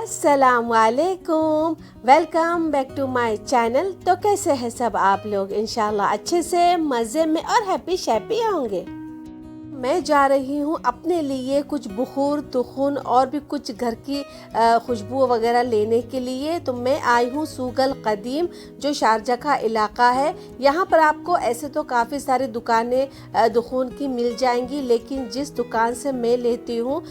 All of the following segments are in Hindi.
अस्सलामुअलैकुम, welcome back to my channel. तो कैसे हैं सब आप लोग? इंशाल्लाह अच्छे से मज़े में और हैप्पी शैप्पी होंगे। मैं जा रही हूँ अपने लिए कुछ बुखूर तुखुन और भी कुछ घर की खुशबू वगैरह लेने के लिए। तो मैं आई हूँ सूगल कदीम, जो शारजा का इलाका है। यहाँ पर आपको ऐसे तो काफ़ी सारी दुकानें दुखुन की मिल जाएंगी, लेकिन जिस दुकान से मैं लेती हूँ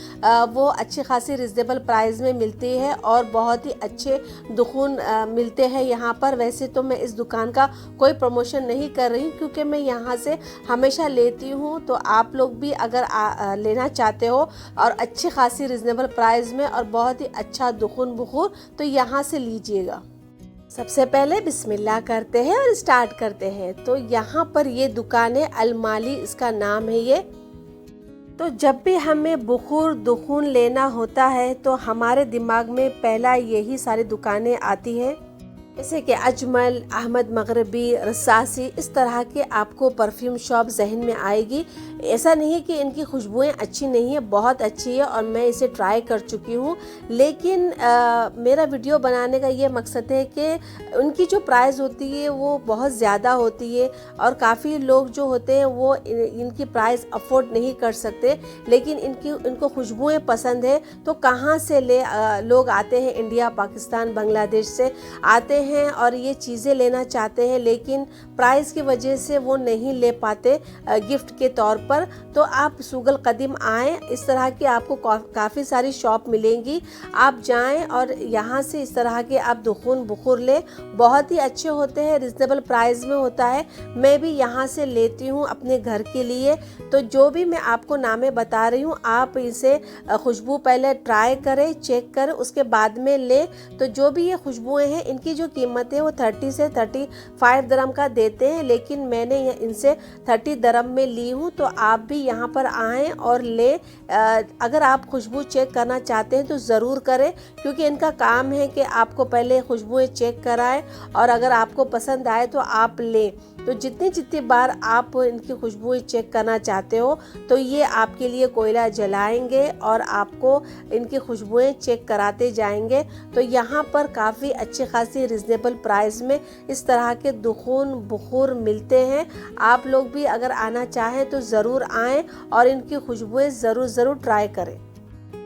वो अच्छी खासी रिजनेबल प्राइस में मिलती है और बहुत ही अच्छे दुखुन मिलते हैं यहाँ पर। वैसे तो मैं इस दुकान का कोई प्रमोशन नहीं कर रही हूँ, क्योंकि मैं यहाँ से हमेशा लेती हूँ। तो आप लोग भी अगर लेना चाहते हो और अच्छी खासी रिजनेबल प्राइस में और बहुत ही अच्छा दुखुन बुखूर, तो यहाँ से लीजिएगा। सबसे पहले बिस्मिल्लाह करते हैं और स्टार्ट करते हैं। तो यहाँ पर ये दुकान है, अलमाली इसका नाम है ये। तो जब भी हमें बुखूर दुखुन लेना होता है तो हमारे दिमाग में पहला यही सारी दुकानें आती हैं, जैसे कि अजमल, अहमद मगरबी, रसासी, इस तरह के आपको परफ्यूम शॉप जहन में आएगी। ऐसा नहीं है कि इनकी खुशबुएं अच्छी नहीं है, बहुत अच्छी है और मैं इसे ट्राई कर चुकी हूँ। लेकिन मेरा वीडियो बनाने का ये मकसद है कि उनकी जो प्राइस होती है वो बहुत ज़्यादा होती है और काफ़ी लोग जो होते हैं वो इनकी प्राइस अफोर्ड नहीं कर सकते, लेकिन इनको खुशबुएं पसंद है। तो कहाँ से लोग आते हैं, इंडिया, पाकिस्तान, बांग्लादेश से आते हैं और ये चीज़ें लेना चाहते हैं, लेकिन प्राइस की वजह से वो नहीं ले पाते गिफ्ट के तौर पर। तो आप सूगल कदीम आएँ, इस तरह की आपको काफ़ी सारी शॉप मिलेंगी। आप जाएं और यहाँ से इस तरह के आप दुखुन बुखूर लें, बहुत ही अच्छे होते हैं, रिजनेबल प्राइस में होता है। मैं भी यहाँ से लेती हूँ अपने घर के लिए। तो जो भी मैं आपको नामें बता रही हूँ, आप इसे खुशबू पहले ट्राई करें, चेक करें, उसके बाद में लें। तो जो भी ये खुशबुएँ हैं, इनकी जो कीमत है वो 30 से 35 दरम का देते हैं, लेकिन मैंने इनसे 30 दरम में ली हूँ। तो आप भी यहाँ पर आएँ और ले। अगर आप खुशबू चेक करना चाहते हैं तो ज़रूर करें, क्योंकि इनका काम है कि आपको पहले खुशबुएं चेक कराएं और अगर आपको पसंद आए तो आप लें। तो जितनी बार आप इनकी खुशबुएं चेक करना चाहते हो तो ये आपके लिए कोयला जलाएंगे और आपको इनकी खुशबुएं चेक कराते जाएंगे। तो यहाँ पर काफ़ी अच्छी खासी रिजनेबल प्राइस में इस तरह के दुखुन बुखूर मिलते हैं। आप लोग भी अगर आना चाहें तो ज़रूर आएँ और इनकी खुशबुएं ज़रूर ट्राई करें।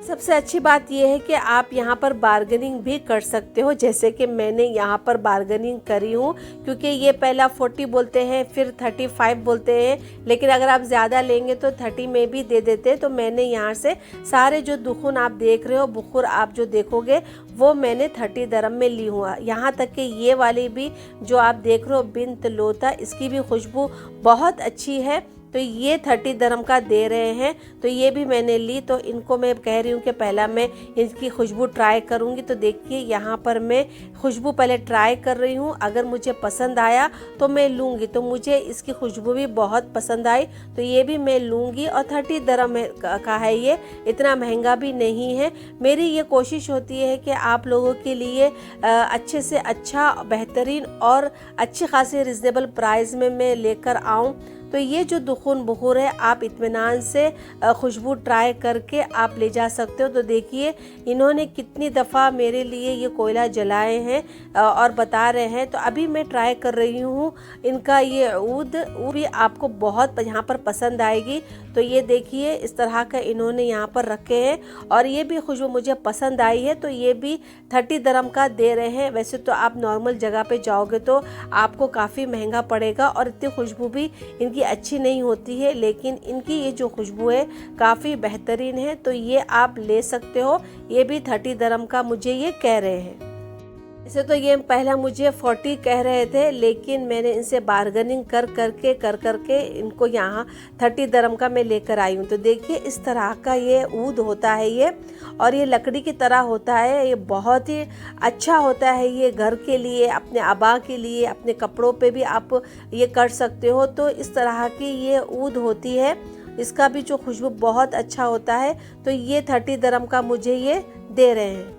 सबसे अच्छी बात यह है कि आप यहाँ पर बार्गेनिंग भी कर सकते हो, जैसे कि मैंने यहाँ पर बार्गेनिंग करी हूँ, क्योंकि ये पहला 40 बोलते हैं, फिर 35 बोलते हैं, लेकिन अगर आप ज़्यादा लेंगे तो 30 में भी दे देते हैं। तो मैंने यहाँ से सारे जो दुखुन आप देख रहे हो, बुखूर आप जो देखोगे, वो मैंने 30 दरम में ली हुआ। यहाँ तक कि ये वाली भी जो आप देख रहे हो, बिन्त लोता, इसकी भी खुशबू बहुत अच्छी है। तो ये 30 दरम का दे रहे हैं, तो ये भी मैंने ली। तो इनको मैं कह रही हूँ कि पहला मैं इनकी खुशबू ट्राई करूँगी। तो देखिए यहाँ पर मैं खुशबू पहले ट्राई कर रही हूँ, अगर मुझे पसंद आया तो मैं लूँगी। तो मुझे इसकी खुशबू भी बहुत पसंद आई, तो ये भी मैं लूँगी। और 30 दरम का है, ये इतना महंगा भी नहीं है। मेरी ये कोशिश होती है कि आप लोगों के लिए अच्छे से अच्छा, बेहतरीन और अच्छी खासी रिजनेबल प्राइस में मैं लेकर आऊँ। तो ये जो दुखुन बुखूर है, आप इत्मीनान से खुशबू ट्राई करके आप ले जा सकते हो। तो देखिए इन्होंने कितनी दफ़ा मेरे लिए ये कोयला जलाए हैं और बता रहे हैं। तो अभी मैं ट्राई कर रही हूँ इनका ये ऊद भी आपको बहुत यहाँ पर पसंद आएगी। तो ये देखिए इस तरह का इन्होंने यहाँ पर रखे हैं और ये भी खुशबू मुझे पसंद आई है। तो ये भी 30 दरम का दे रहे हैं। वैसे तो आप नॉर्मल जगह पे जाओगे तो आपको काफ़ी महंगा पड़ेगा और इतनी खुशबू भी इनकी अच्छी नहीं होती है, लेकिन इनकी ये जो खुशबू है काफ़ी बेहतरीन है। तो ये आप ले सकते हो। ये भी 30 दरम का मुझे ये कह रहे हैं। इसे तो ये पहला मुझे 40 कह रहे थे, लेकिन मैंने इनसे बार्गेनिंग कर करके इनको यहाँ 30 दरम का मैं लेकर आई हूँ। तो देखिए इस तरह का ये ऊद होता है ये, और ये लकड़ी की तरह होता है। ये बहुत ही अच्छा होता है, ये घर के लिए, अपने आबा के लिए, अपने कपड़ों पे भी आप ये कर सकते हो। तो इस तरह की ये ऊद होती है, इसका भी जो खुशबू बहुत अच्छा होता है। तो ये 30 दरम का मुझे ये दे रहे हैं।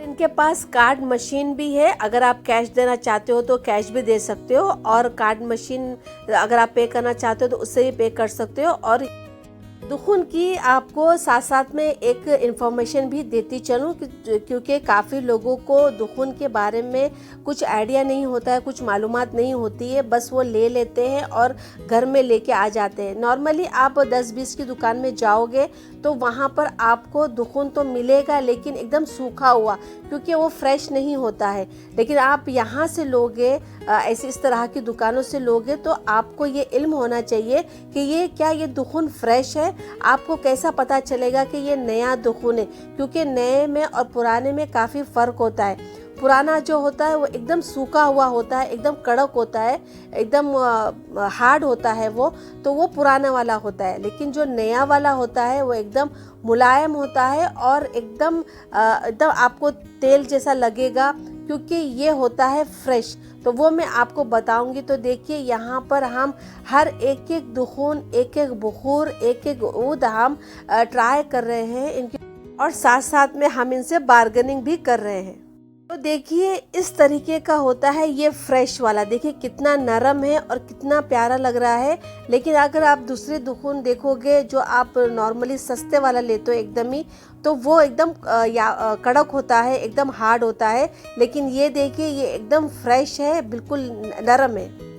इनके पास कार्ड मशीन भी है, अगर आप कैश देना चाहते हो तो कैश भी दे सकते हो, और कार्ड मशीन अगर आप पे करना चाहते हो तो उससे भी पे कर सकते हो। और दुखुन की आपको साथ साथ में एक इन्फॉर्मेशन भी देती चलूँ क्योंकि काफ़ी लोगों को दुखुन के बारे में कुछ आइडिया नहीं होता है, कुछ मालूमात नहीं होती है, बस वो ले लेते हैं और घर में लेके आ जाते हैं। नॉर्मली आप 10-20 की दुकान में जाओगे तो वहाँ पर आपको दुखुन तो मिलेगा, लेकिन एकदम सूखा हुआ, क्योंकि वो फ्रेश नहीं होता है। लेकिन आप यहाँ से लोगे, ऐसी इस तरह की दुकानों से लोगे, तो आपको ये इल्म होना चाहिए कि ये दुखुन फ्रेश है। आपको कैसा पता चलेगा कि ये नया दुखुन है, क्योंकि नए में और पुराने में काफ़ी फ़र्क होता है। पुराना जो होता है वो एकदम सूखा हुआ होता है, एकदम कड़क होता है, एकदम हार्ड होता है वो पुराना वाला होता है। लेकिन जो नया वाला होता है वो एकदम मुलायम होता है और एकदम आपको तेल जैसा लगेगा, क्योंकि ये होता है फ्रेश। तो वो मैं आपको बताऊंगी। तो देखिए यहाँ पर हम हर एक एक दुखुन, एक एक बुखूर, एक एक ऊद हम ट्राई कर रहे हैं इनकी, और साथ साथ में हम इनसे बार्गेनिंग भी कर रहे हैं। तो देखिए इस तरीके का होता है ये फ्रेश वाला। देखिए कितना नरम है और कितना प्यारा लग रहा है। लेकिन अगर आप दूसरे दुखुन देखोगे जो आप नॉर्मली सस्ते वाला लेते हो एकदम ही, तो वो एकदम कड़क होता है, एकदम हार्ड होता है। लेकिन ये देखिए ये एकदम फ्रेश है, बिल्कुल नरम है।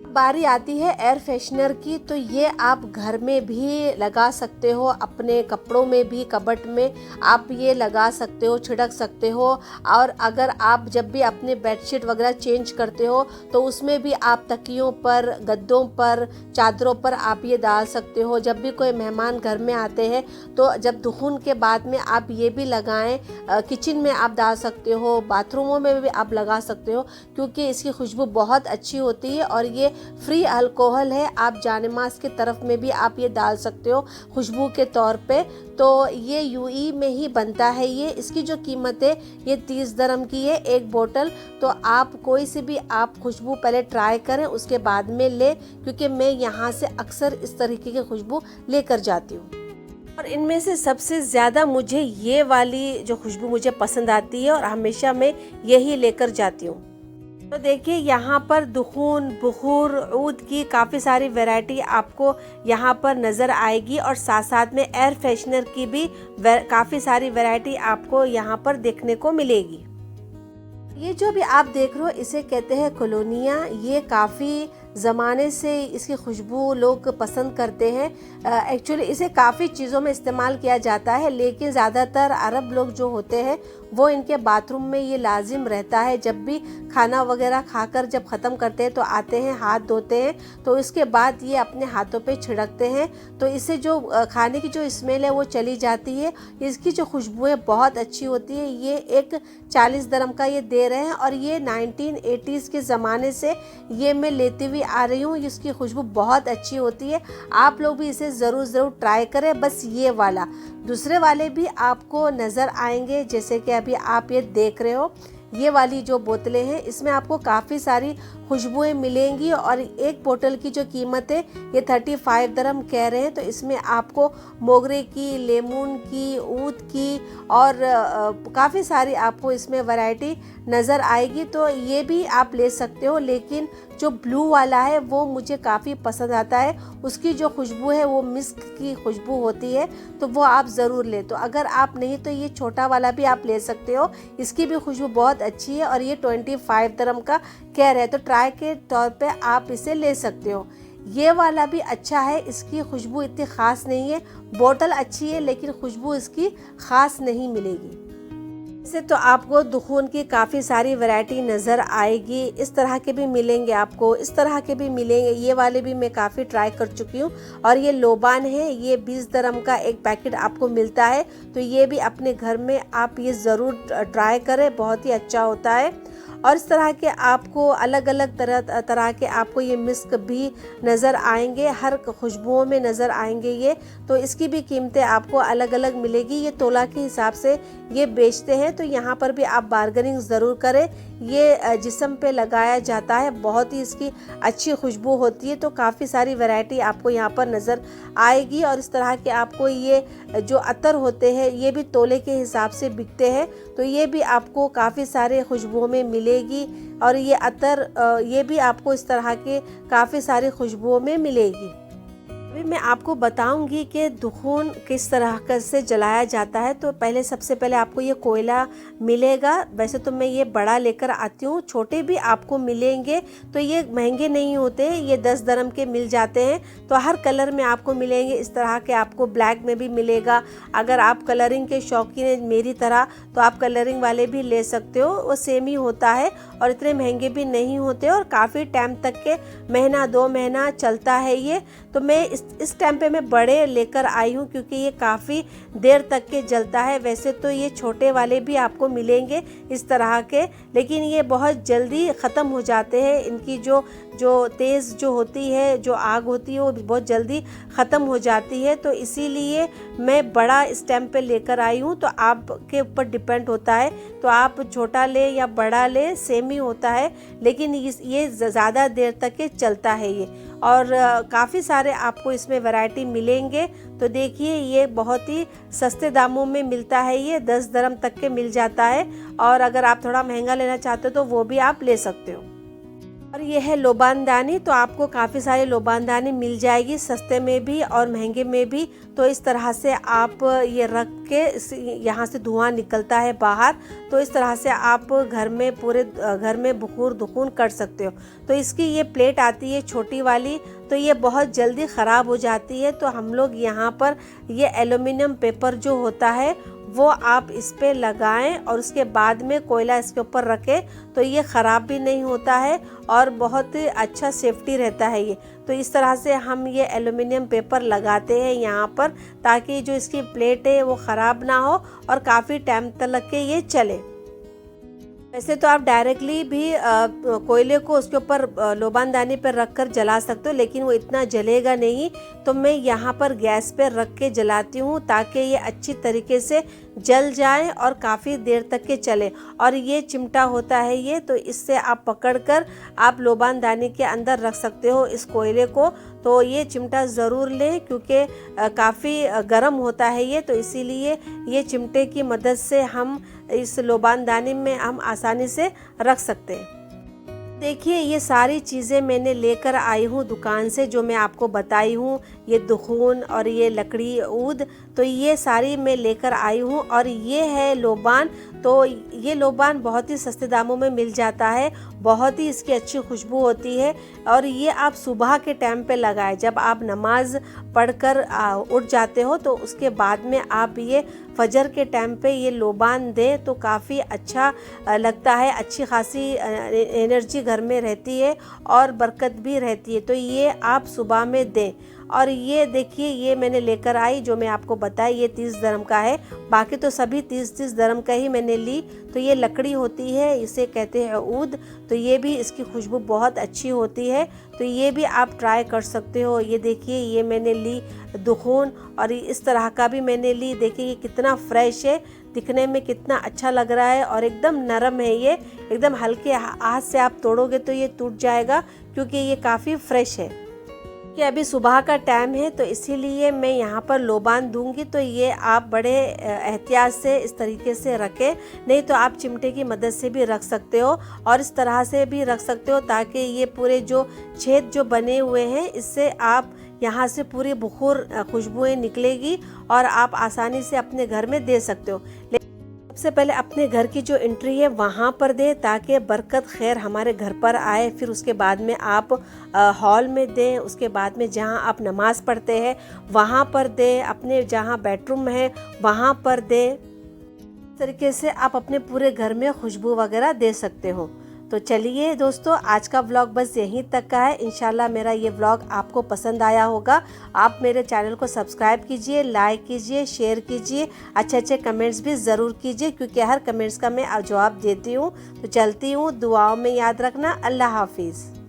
बारी आती है एयर फ्रेशनर की। तो ये आप घर में भी लगा सकते हो, अपने कपड़ों में भी, कबर्ड में आप ये लगा सकते हो, छिड़क सकते हो। और अगर आप जब भी अपने बेडशीट वगैरह चेंज करते हो तो उसमें भी आप तकियों पर, गद्दों पर, चादरों पर आप ये डाल सकते हो। जब भी कोई मेहमान घर में आते हैं तो जब दुखुन के बाद में आप ये भी लगाएं, किचन में आप डाल सकते हो, बाथरूमों में भी आप लगा सकते हो, क्योंकि इसकी खुशबू बहुत अच्छी होती है और ये फ्री अल्कोहल है। आप जानेमाज़ की तरफ में भी आप ये डाल सकते हो खुशबू के तौर पे। तो ये यूएई में ही बनता है ये। इसकी जो कीमत है ये 30 दिरहम की है एक बोतल। तो आप कोई से भी आप खुशबू पहले ट्राई करें, उसके बाद में ले, क्योंकि मैं यहाँ से अक्सर इस तरीके की खुशबू लेकर जाती हूँ। और इनमें से सबसे ज़्यादा मुझे ये वाली जो खुशबू मुझे पसंद आती है और हमेशा मैं यही लेकर जाती हूँ। तो देखिए यहाँ पर दुखून, बुखूर, ऊद की काफ़ी सारी वैरायटी आपको यहाँ पर नज़र आएगी, और साथ साथ में एयर फ्रेशनर की भी काफ़ी सारी वैरायटी आपको यहाँ पर देखने को मिलेगी। ये जो भी आप देख रहे हो इसे कहते हैं कोलोनिया। ये काफ़ी ज़माने से इसकी खुशबू लोग पसंद करते हैं। एक्चुअली इसे काफ़ी चीज़ों में इस्तेमाल किया जाता है, लेकिन ज़्यादातर अरब लोग जो होते हैं वो इनके बाथरूम में ये लाजिम रहता है। जब भी खाना वगैरह खाकर जब ख़त्म करते हैं तो आते हैं, हाथ धोते हैं, तो इसके बाद ये अपने हाथों पे छिड़कते हैं। तो इससे जो खाने की जो स्मेल है वो चली जाती है। इसकी जो खुशबू है बहुत अच्छी होती है। ये एक 40 दिरहम का ये दे रहे हैं, और ये 1980s के ज़माने से ये मैं लेती हुई आ रही हूँ। इसकी खुशबू बहुत अच्छी होती है। आप लोग भी इसे ज़रूर ट्राई करें। बस ये वाला, दूसरे वाले भी आपको नज़र आएंगे, जैसे कि अभी आप ये देख रहे हो। ये वाली जो बोतलें हैं इसमें आपको काफ़ी सारी खुशबुएं मिलेंगी, और एक बोतल की जो कीमत है ये 35 दिरहम कह रहे हैं। तो इसमें आपको मोगरे की, लेमन की, ऊद की और काफ़ी सारी आपको इसमें वैरायटी नज़र आएगी। तो ये भी आप ले सकते हो। लेकिन जो ब्लू वाला है वो मुझे काफ़ी पसंद आता है। उसकी जो खुशबू है वो मिस्क की खुशबू होती है, तो वो आप ज़रूर ले। तो अगर आप नहीं तो ये छोटा वाला भी आप ले सकते हो। इसकी भी खुशबू बहुत अच्छी है, और ये 25 दिरहम का कह रहे हैं। तो ट्राई के तौर पे आप इसे ले सकते हो। ये वाला भी अच्छा है। इसकी खुशबू इतनी ख़ास नहीं है। बोतल अच्छी है लेकिन खुशबू इसकी ख़ास नहीं मिलेगी। से तो आपको दुखून की काफ़ी सारी वैरायटी नज़र आएगी। इस तरह के भी मिलेंगे आपको, इस तरह के भी मिलेंगे। ये वाले भी मैं काफ़ी ट्राई कर चुकी हूँ। और ये लोबान है, ये 20 दिरहम का एक पैकेट आपको मिलता है। तो ये भी अपने घर में आप ये ज़रूर ट्राई करें, बहुत ही अच्छा होता है। और इस तरह के आपको अलग अलग तरह के आपको ये मिस्क भी नज़र आएंगे, हर खुशबुओं में नज़र आएंगे ये। तो इसकी भी कीमतें आपको अलग अलग मिलेगी। ये तोला के हिसाब से ये बेचते हैं। तो यहाँ पर भी आप बार्गेनिंग ज़रूर करें। ये जिस्म पे लगाया जाता है, बहुत ही इसकी अच्छी खुशबू होती है। तो काफ़ी सारी वैरायटी आपको यहाँ पर नज़र आएगी। और इस तरह के आपको ये जो अतर होते हैं ये भी तोले के हिसाब से बिकते हैं। तो ये भी आपको काफ़ी सारे खुशबुओं में मिलेगी। और ये अतर ये भी आपको इस तरह के काफ़ी सारी खुशबुओं में मिलेगी। अभी मैं आपको बताऊंगी कि दुखून किस तरह से जलाया जाता है। तो पहले सबसे पहले आपको ये कोयला मिलेगा। वैसे तो मैं ये बड़ा लेकर आती हूँ, छोटे भी आपको मिलेंगे। तो ये महंगे नहीं होते, ये 10 दरम के मिल जाते हैं। तो हर कलर में आपको मिलेंगे इस तरह के, आपको ब्लैक में भी मिलेगा। अगर आप कलरिंग के शौकीन हैं मेरी तरह तो आप कलरिंग वाले भी ले सकते हो, वो सेम ही होता है और इतने महंगे भी नहीं होते और काफ़ी टाइम तक के, महीना 2 महीना चलता है ये। तो मैं इस टाइम पे मैं बड़े लेकर आई हूँ क्योंकि ये काफ़ी देर तक के जलता है। वैसे तो ये छोटे वाले भी आपको मिलेंगे इस तरह के, लेकिन ये बहुत जल्दी ख़त्म हो जाते हैं। इनकी जो तेज़ जो होती है, जो आग होती है, वो बहुत जल्दी ख़त्म हो जाती है। तो इसीलिए मैं बड़ा इस टाइम पे लेकर आई हूँ। तो आपके ऊपर डिपेंड होता है, तो आप छोटा ले या बड़ा ले, सेम ही होता है। लेकिन ये ज़्यादा देर तक के चलता है ये, और काफ़ी सारे आपको इसमें वैरायटी मिलेंगे। तो देखिए ये बहुत ही सस्ते दामों में मिलता है, ये 10 दरम तक के मिल जाता है। और अगर आप थोड़ा महंगा लेना चाहते हो तो वो भी आप ले सकते हो। और ये है लोबानदानी। तो आपको काफ़ी सारी लोबानदानी मिल जाएगी, सस्ते में भी और महंगे में भी। तो इस तरह से आप ये रख के, यहाँ से धुआं निकलता है बाहर, तो इस तरह से आप घर में, पूरे घर में बुखूर दुखून कर सकते हो। तो इसकी ये प्लेट आती है छोटी वाली, तो ये बहुत जल्दी ख़राब हो जाती है। तो हम लोग यहाँ पर ये एल्युमिनियम पेपर जो होता है वो आप इस पे लगाएं और उसके बाद में कोयला इसके ऊपर रखें, तो ये ख़राब भी नहीं होता है और बहुत अच्छा सेफ्टी रहता है ये। तो इस तरह से हम ये एल्युमिनियम पेपर लगाते हैं यहाँ पर, ताकि जो इसकी प्लेट है वो ख़राब ना हो और काफ़ी टाइम तक के ये चले। वैसे तो आप डायरेक्टली भी कोयले को उसके ऊपर लोबानदानी पर रख कर जला सकते हो, लेकिन वो इतना जलेगा नहीं। तो मैं यहाँ पर गैस पे रख के जलाती हूँ ताकि ये अच्छी तरीके से जल जाए और काफ़ी देर तक के चले। और ये चिमटा होता है ये, तो इससे आप पकड़कर आप लोबानदानी के अंदर रख सकते हो इस कोयले को। तो ये चिमटा ज़रूर लें क्योंकि काफ़ी गर्म होता है ये, तो इसीलिए ये चिमटे की मदद से हम इस लोबानदानी में हम आसानी से रख सकते हैं। देखिए ये सारी चीज़ें मैंने लेकर आई हूँ दुकान से, जो मैं आपको बताई हूँ, ये दुखून और ये लकड़ी ऊद, तो ये सारी मैं लेकर आई हूँ। और ये है लोबान। तो ये लोबान बहुत ही सस्ते दामों में मिल जाता है, बहुत ही इसकी अच्छी खुशबू होती है। और ये आप सुबह के टाइम पे लगाएं, जब आप नमाज पढ़कर उठ जाते हो तो उसके बाद में आप ये फजर के टाइम पे ये लोबान दें तो काफ़ी अच्छा लगता है। अच्छी खासी एनर्जी घर में रहती है और बरकत भी रहती है। तो ये आप सुबह में दें। और ये देखिए ये मैंने लेकर आई, जो मैं आपको बताया, ये 30 दरम का है। बाकी तो सभी 30-30 दरम का ही मैंने ली। तो ये लकड़ी होती है, इसे कहते हैं ऊद। तो ये भी, इसकी खुशबू बहुत अच्छी होती है, तो ये भी आप ट्राई कर सकते हो। ये देखिए ये मैंने ली दुखून, और इस तरह का भी मैंने ली। देखिए ये कितना फ्रेश है, दिखने में कितना अच्छा लग रहा है और एकदम नरम है ये। एकदम हल्के हाथ से आप तोड़ोगे तो ये टूट जाएगा क्योंकि ये काफ़ी फ्रेश है। कि अभी सुबह का टाइम है तो इसीलिए मैं यहाँ पर लोबान दूंगी। तो ये आप बड़े एहतियात से इस तरीके से रखें, नहीं तो आप चिमटे की मदद से भी रख सकते हो और इस तरह से भी रख सकते हो, ताकि ये पूरे जो छेद जो बने हुए हैं इससे आप यहाँ से पूरी बुखूर खुशबुएं निकलेगी और आप आसानी से अपने घर में दे सकते हो। सबसे पहले अपने घर की जो एंट्री है वहाँ पर दें ताकि बरकत खैर हमारे घर पर आए। फिर उसके बाद में आप हॉल में दें, उसके बाद में जहाँ आप नमाज पढ़ते हैं वहाँ पर दें, अपने जहाँ बेडरूम है वहाँ पर दें। इस तरीके से आप अपने पूरे घर में खुशबू वगैरह दे सकते हो। तो चलिए दोस्तों, आज का व्लॉग बस यहीं तक का है। इंशाल्लाह मेरा ये व्लॉग आपको पसंद आया होगा। आप मेरे चैनल को सब्सक्राइब कीजिए, लाइक कीजिए, शेयर कीजिए, अच्छे अच्छे कमेंट्स भी ज़रूर कीजिए क्योंकि हर कमेंट्स का मैं जवाब देती हूँ। तो चलती हूँ, दुआओं में याद रखना। अल्लाह हाफिज़।